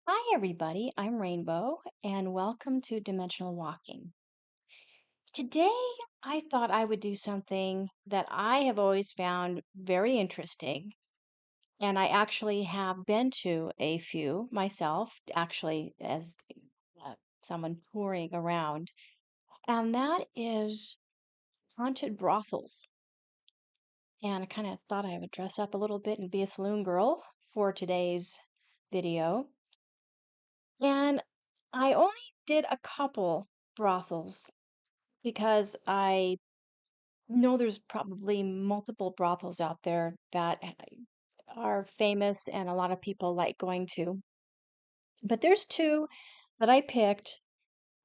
Hi, everybody. I'm Rainbow, and welcome to Dimensional Walking. Today, I thought I would do something that I have always found very interesting, and I actually have been to a few myself, actually, as uh, someone touring around, and that is haunted brothels. And I kind of thought I would dress up a little bit and be a saloon girl for today's video. And I only did a couple brothels because I know there's probably multiple brothels out there that are famous and a lot of people like going to. But there's two that I picked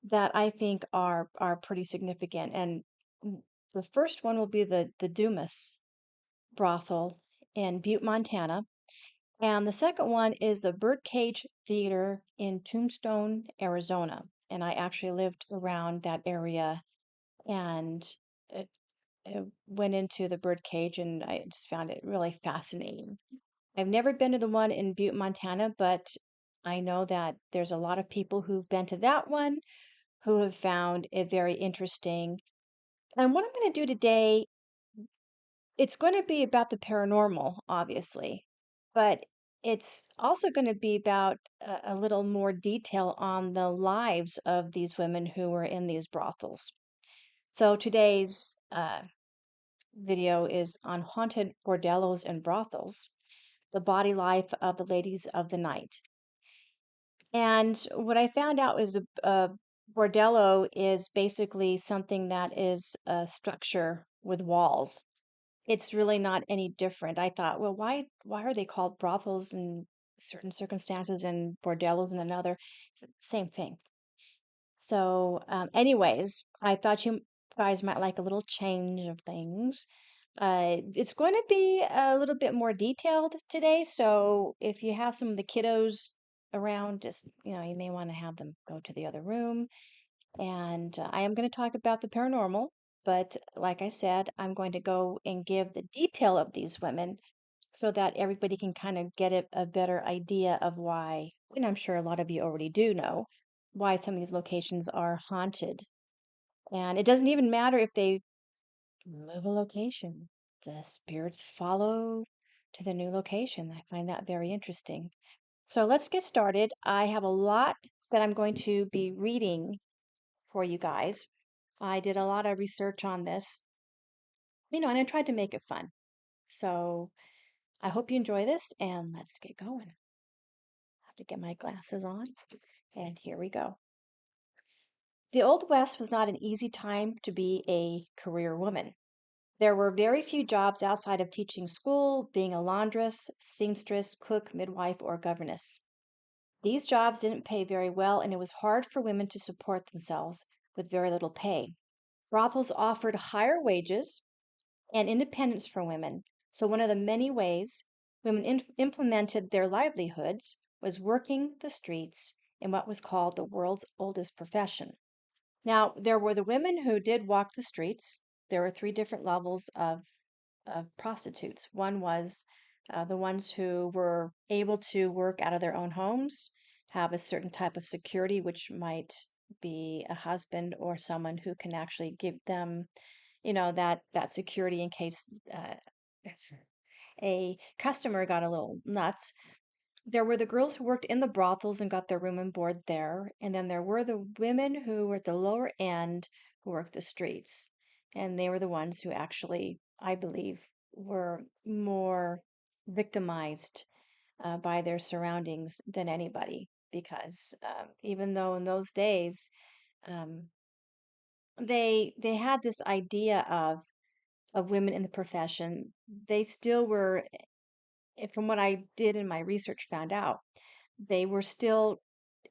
that I think are pretty significant. And the first one will be the Dumas brothel in Butte, Montana. And the second one is the Birdcage Theater in Tombstone, Arizona. And I actually lived around that area and went into the birdcage and I just found it really fascinating. I've never been to the one in Butte, Montana, but I know that there's a lot of people who've been to that one who have found it very interesting. And what I'm going to do today, it's going to be about the paranormal, obviously, but it's also going to be about a little more detail on the lives of these women who were in these brothels. So today's video is on haunted bordellos and brothels, the body life of the ladies of the night. And what I found out is a bordello is basically something that is a structure with walls. It's really not any different. I thought, well, why are they called brothels in certain circumstances and bordellos in another? It's the same thing. So, anyways, I thought you guys might like a little change of things. It's going to be a little bit more detailed today. So if you have some of the kiddos around, just, you may want to have them go to the other room. And I am going to talk about the paranormal. But like I said, I'm going to go and give the detail of these women so that everybody can kind of get a better idea of why, and I'm sure a lot of you already do know, why some of these locations are haunted. And it doesn't even matter if they move a location, the spirits follow to the new location. I find that very interesting. So let's get started. I have a lot that I'm going to be reading for you guys. I did a lot of research on this, and I tried to make it fun. So I hope you enjoy this, and let's get going. I have to get my glasses on, and here we go. The Old West was not an easy time to be a career woman. There were very few jobs outside of teaching school, being a laundress, seamstress, cook, midwife, or governess. These jobs didn't pay very well, and it was hard for women to support themselves with very little pay. Brothels offered higher wages and independence for women, so one of the many ways women implemented their livelihoods was working the streets in what was called the world's oldest profession. Now, there were the women who did walk the streets. There were three different levels of prostitutes. One was the ones who were able to work out of their own homes, have a certain type of security, which might be a husband or someone who can actually give them, that security in case a customer got a little nuts. There were the girls who worked in the brothels and got their room and board there, and then there were the women who were at the lower end who worked the streets. And they were the ones who actually, I believe, were more victimized by their surroundings than anybody. Because even though in those days um, they had this idea of women in the profession, they still were, from what I did in my research, found out they were still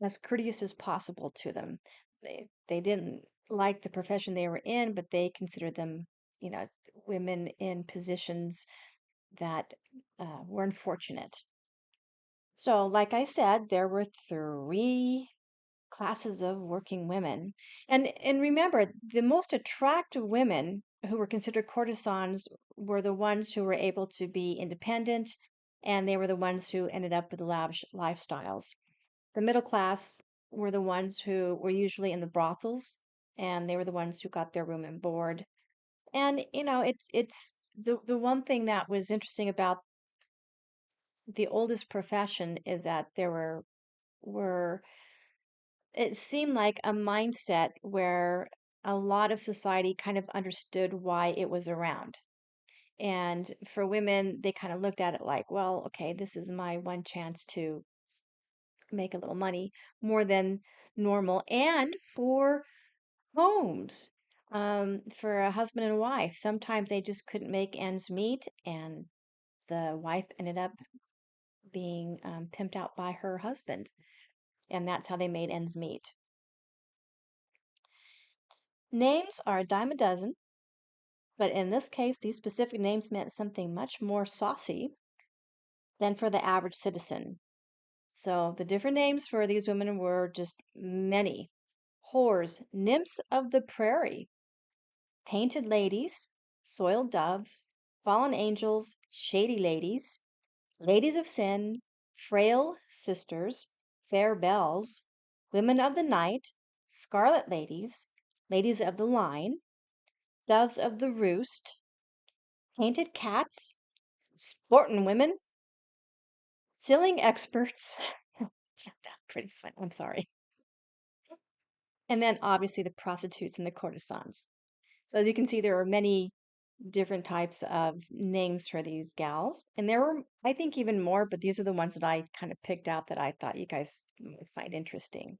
as courteous as possible to them. They didn't like the profession they were in, but they considered them, you know, women in positions that were unfortunate. So, like I said, there were three classes of working women. And remember, the most attractive women who were considered courtesans were the ones who were able to be independent, and they were the ones who ended up with lavish lifestyles. The middle class were the ones who were usually in the brothels, and they were the ones who got their room and board. And it's the one thing that was interesting about the oldest profession is that there were it seemed like a mindset where a lot of society kind of understood why it was around. And for women, they kind of looked at it like, well, okay, this is my one chance to make a little money more than normal. And for homes, for a husband and wife, sometimes they just couldn't make ends meet, and the wife ended up being pimped out by her husband, and that's how they made ends meet. Names are a dime a dozen, but in this case, these specific names meant something much more saucy than for the average citizen. So the different names for these women were just many: whores, nymphs of the prairie, painted ladies, soiled doves, fallen angels, shady ladies, ladies of sin, frail sisters, fair bells, women of the night, scarlet ladies, ladies of the line, doves of the roost, painted cats, sportin' women, silling experts. That's pretty fun. I'm sorry. And then obviously the prostitutes and the courtesans. So as you can see, there are many different types of names for these gals. And there were, I think, even more, but these are the ones that I kind of picked out that I thought you guys might find interesting.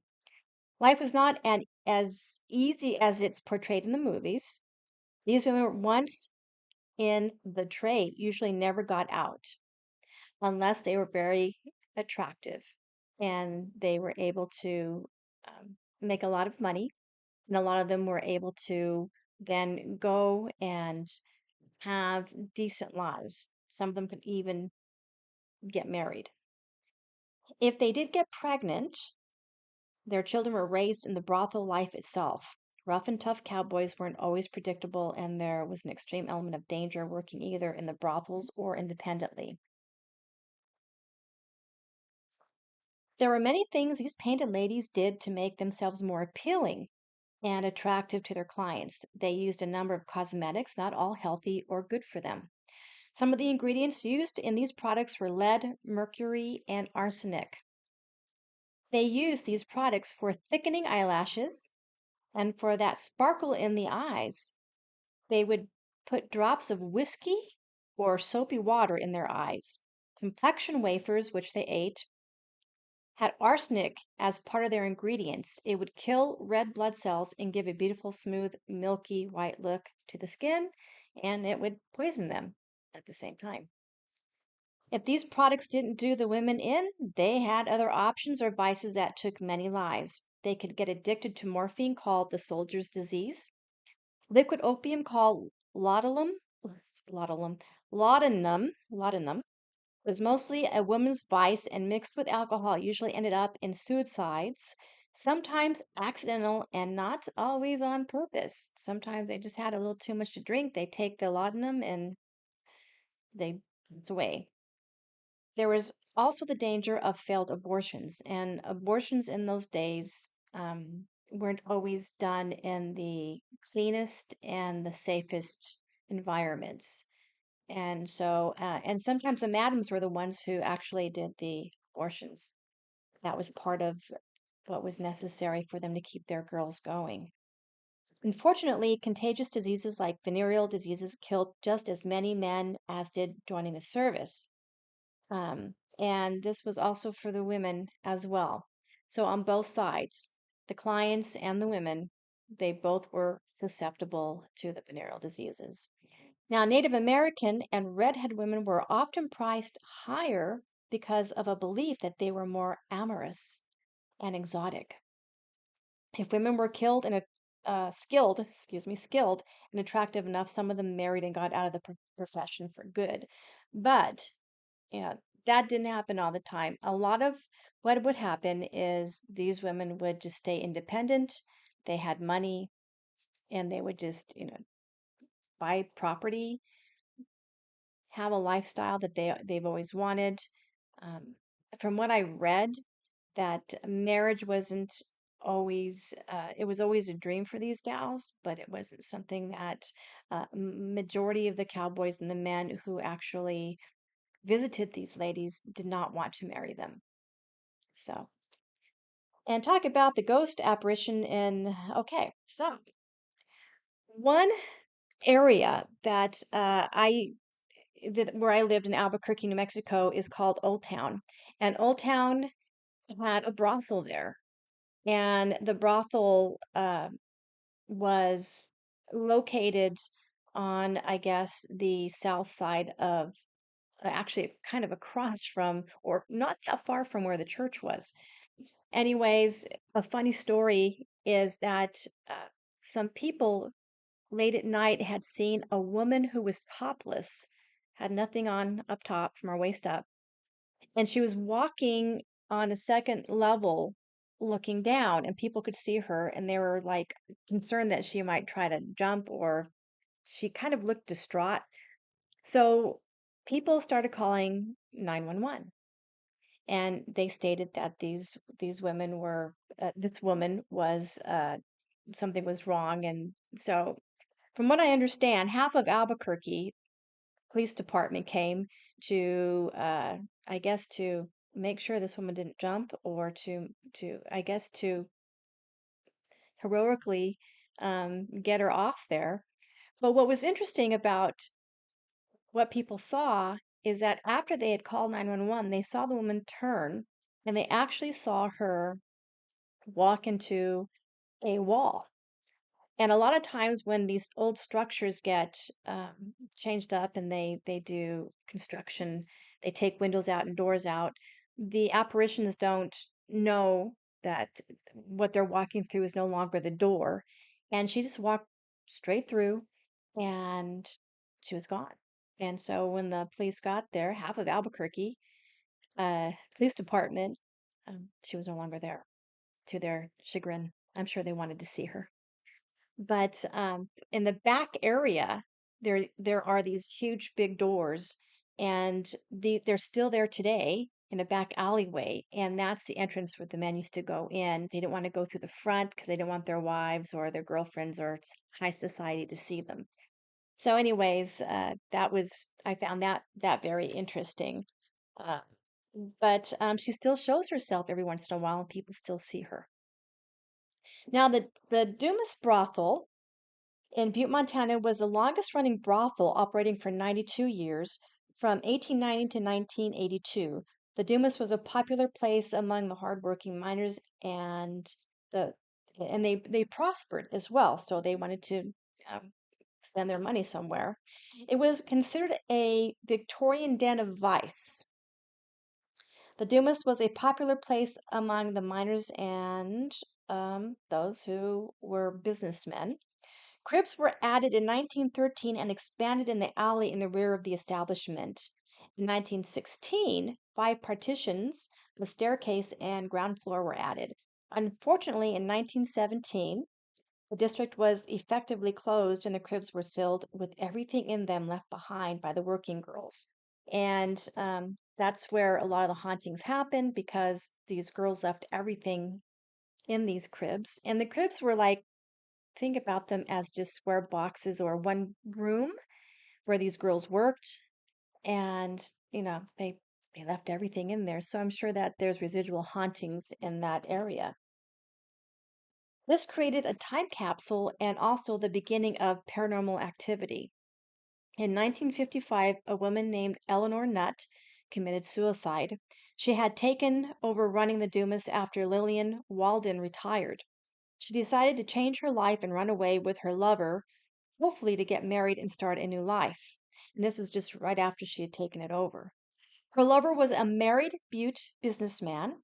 Life was not as easy as it's portrayed in the movies. These women were once in the trade, usually never got out unless they were very attractive and they were able to make a lot of money. And a lot of them were able to then go and have decent lives. Some of them could even get married. If they did get pregnant, their children were raised in the brothel life itself. Rough and tough cowboys weren't always predictable, and there was an extreme element of danger working either in the brothels or independently. There were many things these painted ladies did to make themselves more appealing and attractive to their clients. They used a number of cosmetics, not all healthy or good for them. Some of the ingredients used in these products were lead, mercury, and arsenic. They used these products for thickening eyelashes and for that sparkle in the eyes. They would put drops of whiskey or soapy water in their eyes. Complexion wafers, which they ate, had arsenic as part of their ingredients. It would kill red blood cells and give a beautiful, smooth, milky white look to the skin, and it would poison them at the same time. If these products didn't do the women in, they had other options or vices that took many lives. They could get addicted to morphine, called the soldier's disease, liquid opium called laudanum, laudanum was mostly a woman's vice and mixed with alcohol usually ended up in suicides, sometimes accidental and not always on purpose. Sometimes they just had a little too much to drink. They take the laudanum and it's away. There was also the danger of failed abortions, and abortions in those days weren't always done in the cleanest and the safest environments. And sometimes the madams were the ones who actually did the abortions. That was part of what was necessary for them to keep their girls going. Unfortunately, contagious diseases like venereal diseases killed just as many men as did joining the service. And this was also for the women as well. So, on both sides, the clients and the women, they both were susceptible to the venereal diseases. Now, Native American and redhead women were often priced higher because of a belief that they were more amorous and exotic. If women were skilled and attractive enough, some of them married and got out of the profession for good. But that didn't happen all the time. A lot of what would happen is these women would just stay independent. They had money and they would just, buy property, have a lifestyle that they've always wanted. Um, from what I read, that marriage wasn't always it was always a dream for these gals, but it wasn't something that majority of the cowboys and the men who actually visited these ladies did not want to marry them. So, and talk about the ghost apparition in okay, so one area that I that where I lived in Albuquerque, New Mexico is called Old Town. And Old Town had a brothel there. And the brothel was located on, I guess, the south side of, actually kind of across from, or not that far from where the church was. Anyways, a funny story is that some people late at night had seen a woman who was topless, had nothing on up top from her waist up, and she was walking on a second level looking down, and people could see her, and they were like concerned that she might try to jump, or she kind of looked distraught. So people started calling 911, and they stated that these women were this woman was something was wrong. And so from what I understand, half of Albuquerque police department came to, I guess, to make sure this woman didn't jump, or I guess, to heroically get her off there. But what was interesting about what people saw is that after they had called 911, they saw the woman turn, and they actually saw her walk into a wall. And a lot of times when these old structures get changed up and they do construction, they take windows out and doors out, the apparitions don't know that what they're walking through is no longer the door. And she just walked straight through, and she was gone. And so when the police got there, half of Albuquerque police department, she was no longer there, to their chagrin. I'm sure they wanted to see her. But in the back area, there are these huge big doors, and they're still there today in a back alleyway, and that's the entrance where the men used to go in. They didn't want to go through the front because they didn't want their wives or their girlfriends or high society to see them. So, anyways, that was I found that very interesting. Uh, but she still shows herself every once in a while, and people still see her. Now, the Dumas brothel in Butte, Montana was the longest running brothel, operating for 92 years, from 1890 to 1982. The Dumas was a popular place among the hardworking miners, and the they prospered as well, so they wanted to spend their money somewhere. It was considered a Victorian den of vice. The Dumas was a popular place among the miners and those who were businessmen. Cribs were added in 1913 and expanded in the alley in the rear of the establishment. In 1916, 5 partitions, the staircase, and ground floor were added. Unfortunately, in 1917, the district was effectively closed and the cribs were sealed with everything in them left behind by the working girls. And that's where a lot of the hauntings happened, because these girls left everything in these cribs. And the cribs were like, think about them as just square boxes or one room where these girls worked, and they left everything in there. So I'm sure that there's residual hauntings in that area. This created a time capsule and also the beginning of paranormal activity. In 1955, a woman named Eleanor Nutt committed suicide. She had taken over running the Dumas after Lillian Walden retired. She decided to change her life and run away with her lover, hopefully to get married and start a new life. And this was just right after she had taken it over. Her lover was a married Butte businessman.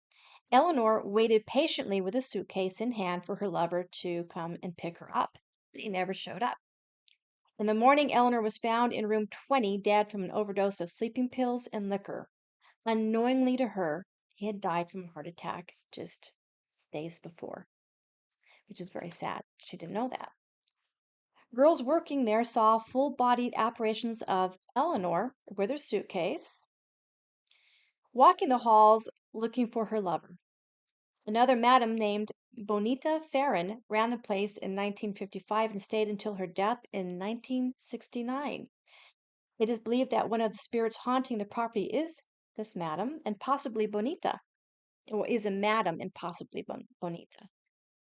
Eleanor waited patiently with a suitcase in hand for her lover to come and pick her up, but he never showed up. In the morning, Eleanor was found in room 20, dead from an overdose of sleeping pills and liquor. Unknowingly to her, he had died from a heart attack just days before, which is very sad. She didn't know that. Girls working there saw full bodied apparitions of Eleanor with her suitcase, walking the halls looking for her lover. Another madam named Bonita Ferrin ran the place in 1955 and stayed until her death in 1969. It is believed that one of the spirits haunting the property is this madam and possibly Bonita, or is a madam and possibly Bonita.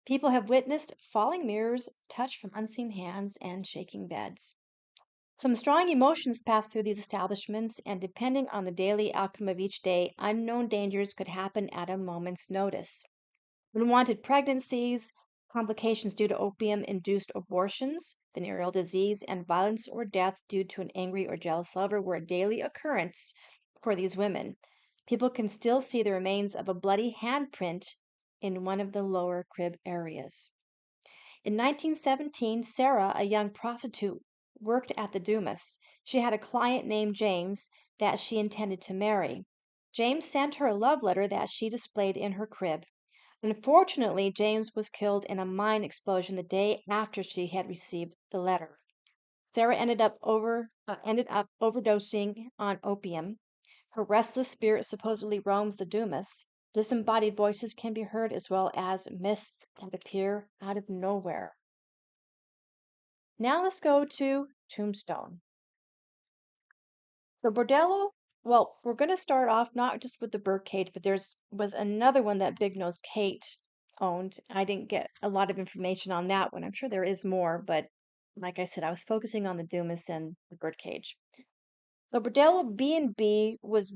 People have witnessed falling mirrors, touch from unseen hands, and shaking beds. Some strong emotions pass through these establishments, and depending on the daily outcome of each day, unknown dangers could happen at a moment's notice. Unwanted pregnancies, complications due to opium induced abortions, venereal disease, and violence or death due to an angry or jealous lover were a daily occurrence for these women. People can still see the remains of a bloody handprint in one of the lower crib areas. In 1917, Sarah, a young prostitute, worked at the Dumas. She had a client named James that she intended to marry. James sent her a love letter that she displayed in her crib. Unfortunately, James was killed in a mine explosion the day after she had received the letter. Sarah ended up overdosing on opium. Her restless spirit supposedly roams the Dumas. Disembodied voices can be heard as well as mists that appear out of nowhere. Now let's go to Tombstone. The Bordello, well, we're going to start off not just with the birdcage, but was another one that Big Nose Kate owned. I didn't get a lot of information on that one. I'm sure there is more, but like I said, I was focusing on the Dumas and the birdcage. The Bordello B&B was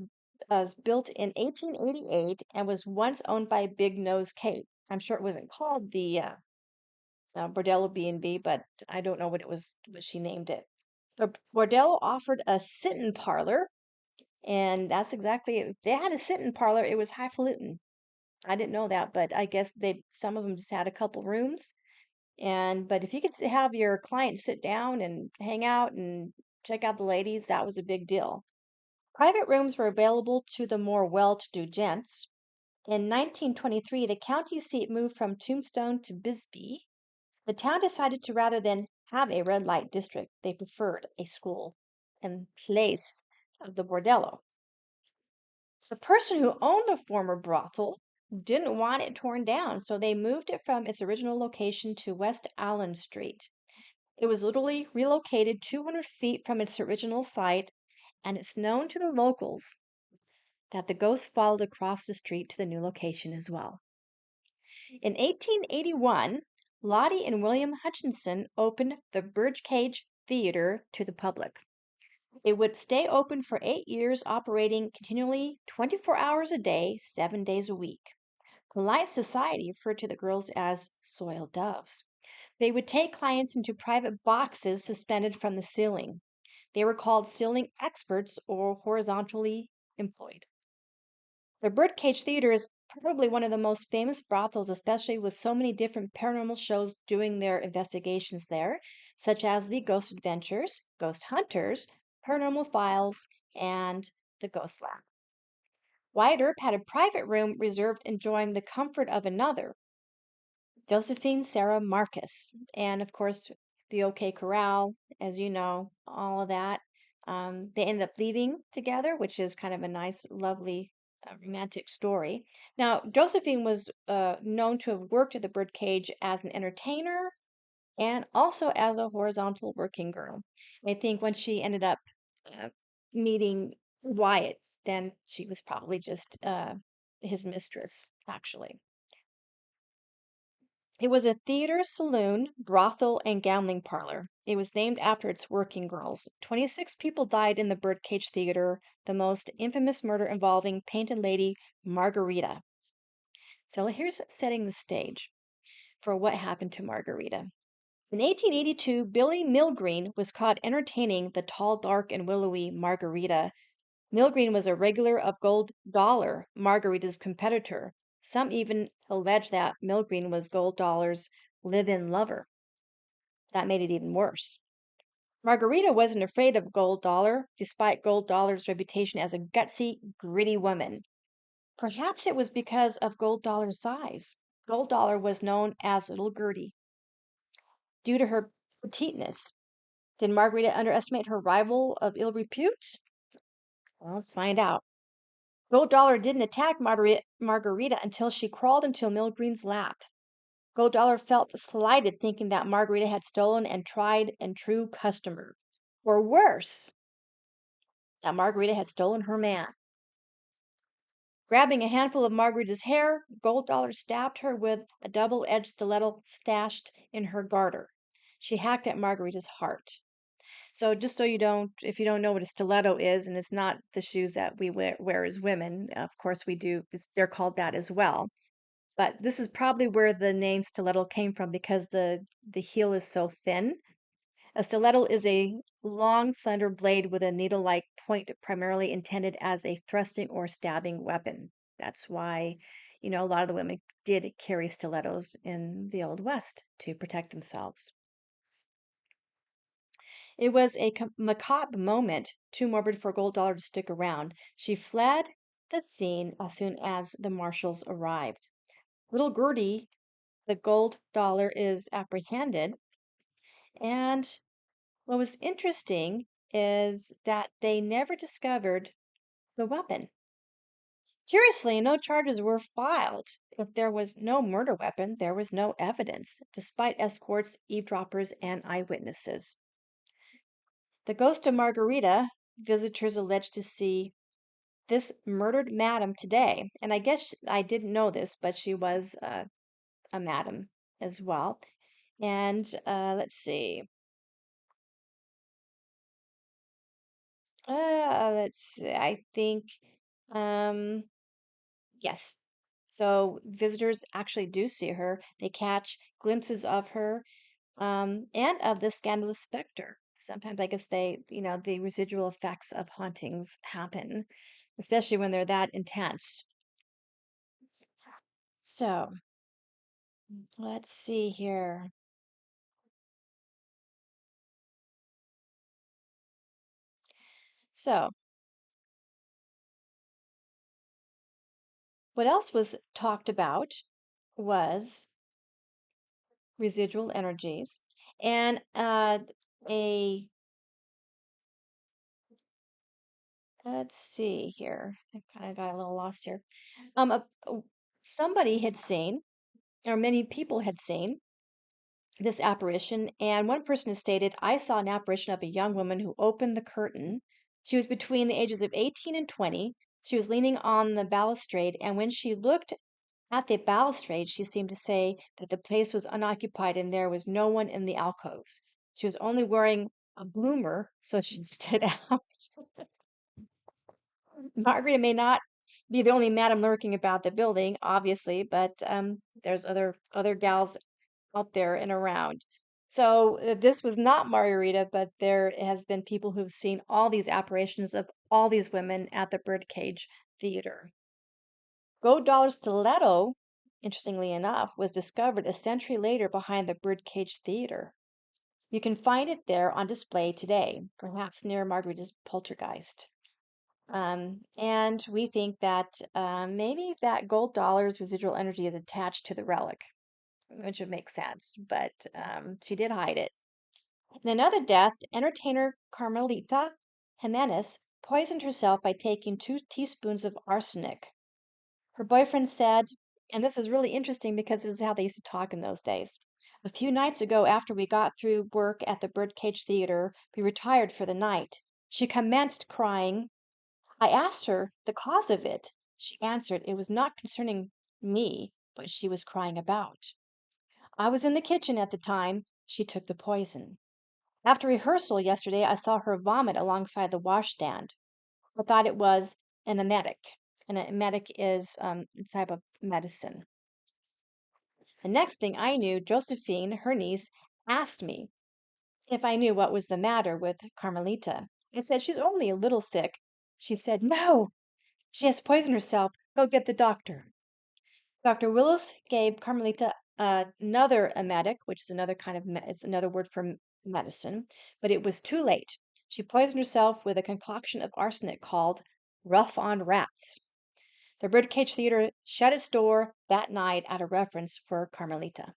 built in 1888 and was once owned by Big Nose Kate. I'm sure it wasn't called the Bordello B&B, but I don't know what she named it. The Bordello offered a sit-in parlor, and that's exactly it. They had a sit-in parlor. It was highfalutin. I didn't know that, but I guess some of them just had a couple rooms. But if you could have your client sit down and hang out and check out the ladies, that was a big deal. Private rooms were available to the more well-to-do gents. In 1923, the county seat moved from Tombstone to Bisbee. The town decided to rather than have a red light district, they preferred a school in place of the bordello. The person who owned the former brothel didn't want it torn down, so they moved it from its original location to West Allen Street. It was literally relocated 200 feet from its original site, and it's known to the locals that the ghost followed across the street to the new location as well. In 1881, Lottie and William Hutchinson opened the Birdcage Theater to the public. It would stay open for 8 years, operating continually 24 hours a day, 7 days a week. Polite society referred to the girls as soiled doves. They would take clients into private boxes suspended from the ceiling. They were called ceiling experts or horizontally employed. The Birdcage Theater is probably one of the most famous brothels, especially with so many different paranormal shows doing their investigations there, such as the Ghost Adventures, Ghost Hunters, Paranormal Files, and the Ghost Lab. Wyatt Earp had a private room reserved enjoying the comfort of another, Josephine Sarah Marcus, and of course the OK Corral, as you know, all of that. They ended up leaving together, which is kind of a nice, lovely, romantic story. Now, Josephine was known to have worked at the Birdcage as an entertainer and also as a horizontal working girl. I think when she ended up uh, meeting Wyatt, then she was probably just his mistress, actually. It was a theater, saloon, brothel, and gambling parlor. It was named after its working girls. 26 people died in the Birdcage Theater, the most infamous murder involving Painted Lady Margarita. So here's setting the stage for what happened to Margarita. In 1882, Billy Milgreen was caught entertaining the tall, dark, and willowy Margarita. Milgreen was a regular of Gold Dollar, Margarita's competitor. Some even allege that Milgreen was Gold Dollar's live-in lover. That made it even worse. Margarita wasn't afraid of Gold Dollar, despite Gold Dollar's reputation as a gutsy, gritty woman. Perhaps it was because of Gold Dollar's size. Gold Dollar was known as Little Gertie due to her petiteness. Did Margarita underestimate her rival of ill repute? Well, let's find out. Gold Dollar didn't attack Margarita until she crawled into Milgreen's lap. Gold Dollar felt slighted, thinking that Margarita had stolen and tried and true customer. Or worse, that Margarita had stolen her man. Grabbing a handful of Margarita's hair, Gold Dollar stabbed her with a double-edged stiletto stashed in her garter. She hacked at Margarita's heart. So just so you don't, if you don't know what a stiletto is, and it's not the shoes that we wear as women, of course we do, they're called that as well. But this is probably where the name stiletto came from because the heel is so thin. A stiletto is a long, slender blade with a needle-like point primarily intended as a thrusting or stabbing weapon. That's why, a lot of the women did carry stilettos in the Old West to protect themselves. It was a macabre moment, too morbid for Gold Dollar to stick around. She fled the scene as soon as the marshals arrived. Little Gertie, the Gold Dollar, is apprehended, and what was interesting is that they never discovered the weapon. Curiously, no charges were filed. If there was no murder weapon, there was no evidence, despite escorts, eavesdroppers, and eyewitnesses. The ghost of Margarita, visitors alleged to see this murdered madam today. And I guess I didn't know this, but she was a madam as well. And let's see. Let's see. I think, um, yes. So visitors actually do see her. They catch glimpses of her, and of the scandalous specter. Sometimes I guess the residual effects of hauntings happen, especially when they're that intense. So let's see here. So what else was talked about was residual energies and a let's see here. I kind of got a little lost here. Somebody had seen, or many people had seen, this apparition, and one person has stated, I saw an apparition of a young woman who opened the curtain. She was between the ages of 18 and 20. She was leaning on the balustrade, and when she looked at the balustrade, she seemed to say that the place was unoccupied and there was no one in the alcoves. She was only wearing a bloomer, so she stood out. Margaret may not be the only madam lurking about the building, obviously, but there's other gals out there and around. So this was not Margarita, but there has been people who've seen all these apparitions of all these women at the Birdcage Theater. Gold Dollar Stiletto, interestingly enough, was discovered a century later behind the Birdcage Theater. You can find it there on display today, perhaps near Margarita's poltergeist. And we think that maybe that gold dollar's residual energy is attached to the relic, which would make sense, but she did hide it. In another death, entertainer Carmelita Jimenez poisoned herself by taking 2 teaspoons of arsenic. Her boyfriend said, and this is really interesting because this is how they used to talk in those days. A few nights ago, after we got through work at the Birdcage Theater, we retired for the night. She commenced crying. I asked her the cause of it. She answered it was not concerning me, but she was crying about. I was in the kitchen at the time she took the poison. After rehearsal yesterday, I saw her vomit alongside the washstand. I thought it was an emetic. An emetic is a type of medicine. The next thing I knew, Josephine, her niece, asked me if I knew what was the matter with Carmelita. I said, she's only a little sick. She said, no, she has poisoned herself. Go get the doctor. Dr. Willis gave Carmelita another emetic, which is another kind of, it's another word for medicine, but it was too late. She poisoned herself with a concoction of arsenic called Rough on Rats. The Birdcage Theater shut its door that night out of reverence for Carmelita.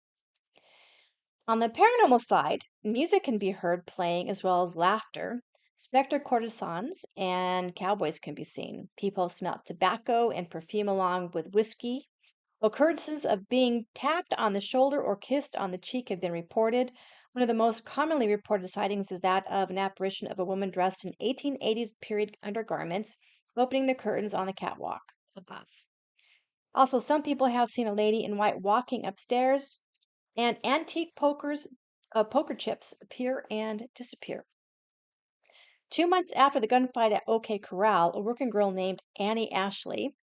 On the paranormal side, music can be heard playing as well as laughter. Spectre courtesans and cowboys can be seen. People smell tobacco and perfume along with whiskey. Occurrences of being tapped on the shoulder or kissed on the cheek have been reported. One of the most commonly reported sightings is that of an apparition of a woman dressed in 1880s period undergarments, opening the curtains on the catwalk above. Also, some people have seen a lady in white walking upstairs, and antique poker chips appear and disappear. 2 months after the gunfight at OK Corral, a working girl named Annie Ashley,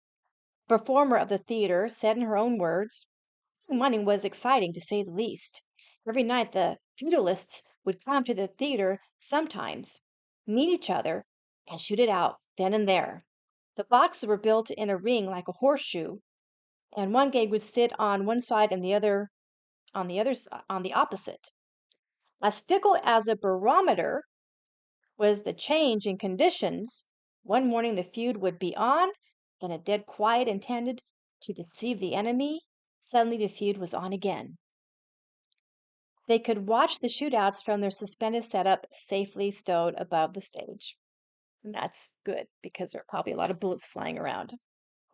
performer of the theater, said in her own words, "Money was exciting to say the least. Every night the feudalists would come to the theater sometimes, meet each other, and shoot it out then and there. The boxes were built in a ring like a horseshoe, and one gang would sit on one side and the other on the opposite. As fickle as a barometer was the change in conditions. One morning the feud would be on, then a dead quiet intended to deceive the enemy. Suddenly the feud was on again. They could watch the shootouts from their suspended setup safely stowed above the stage." And that's good because there are probably a lot of bullets flying around.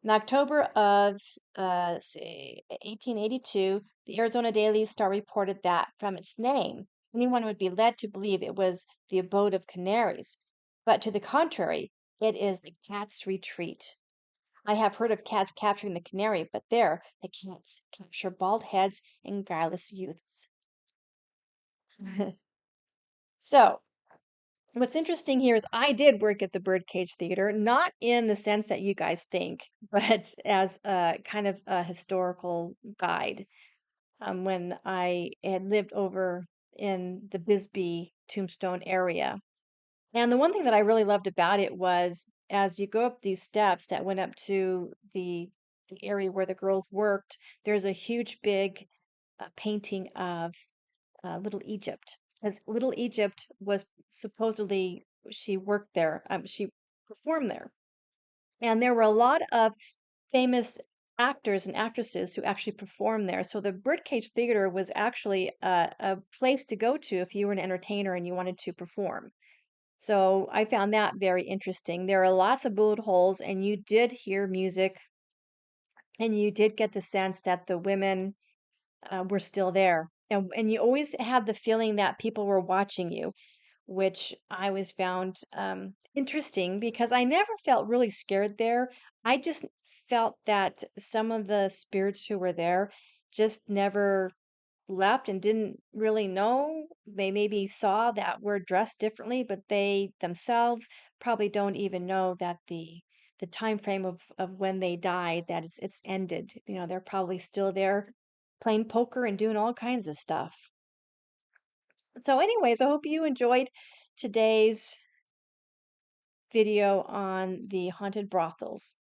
In October of, let's see, 1882, the Arizona Daily Star reported that from its name, anyone would be led to believe it was the abode of canaries. But to the contrary, it is the cat's retreat. I have heard of cats capturing the canary, but there, the cats capture bald heads and guileless youths. So, what's interesting here is I did work at the Birdcage Theater, not in the sense that you guys think, but as a kind of a historical guide. When I had lived over in the Bisbee Tombstone area. And the one thing that I really loved about it was as you go up these steps that went up to the area where the girls worked, there's a huge big painting of Little Egypt. As Little Egypt was supposedly she worked there, she performed there, and there were a lot of famous actors and actresses who actually performed there. So the Birdcage Theater was actually a place to go to if you were an entertainer and you wanted to perform. So I found that very interesting. There are lots of bullet holes, and you did hear music, and you did get the sense that the women were still there. And you always had the feeling that people were watching you, which I always found interesting because I never felt really scared there. I just felt that some of the spirits who were there just never left and didn't really know. They maybe saw that we're dressed differently, but they themselves probably don't even know that the time frame of when they died, that it's ended. You know, they're probably still there playing poker and doing all kinds of stuff. So, anyways, I hope you enjoyed today's video on the haunted brothels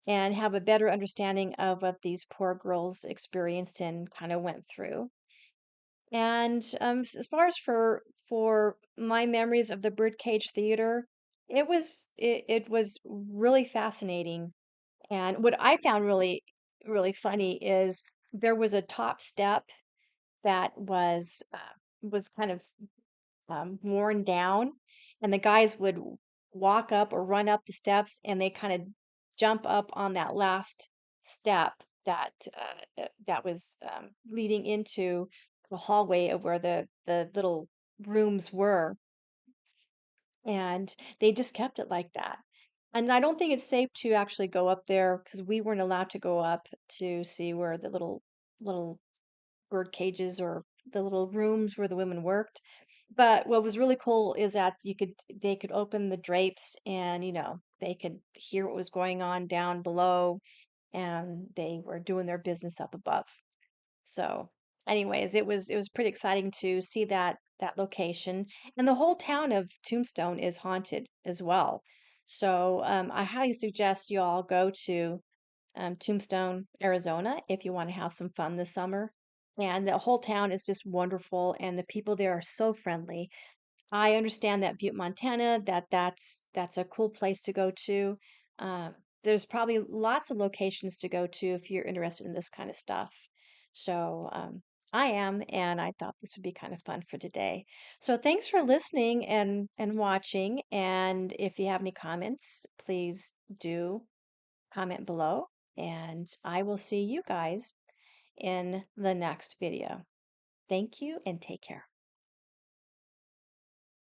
and have a better understanding of what these poor girls experienced and kind of went through. And as far as for my memories of the Birdcage Theater, it was really fascinating. And what I found really funny is there was a top step that was kind of worn down, and the guys would walk up or run up the steps, and they kind of jump up on that last step that was leading into the hallway of where the little rooms were, and they just kept it like that. And I don't think it's safe to actually go up there because we weren't allowed to go up to see where the little bird cages or the little rooms where the women worked. But what was really cool is that they could open the drapes and, they could hear what was going on down below and they were doing their business up above. So, anyways, it was pretty exciting to see that location. And the whole town of Tombstone is haunted as well. So, I highly suggest you all go to Tombstone, Arizona, if you want to have some fun this summer. And the whole town is just wonderful, and the people there are so friendly. I understand that Butte, Montana, that's a cool place to go to. There's probably lots of locations to go to if you're interested in this kind of stuff. So I am, and I thought this would be kind of fun for today. So thanks for listening and watching. And if you have any comments, please do comment below, and I will see you guys in the next video. Thank you and take care.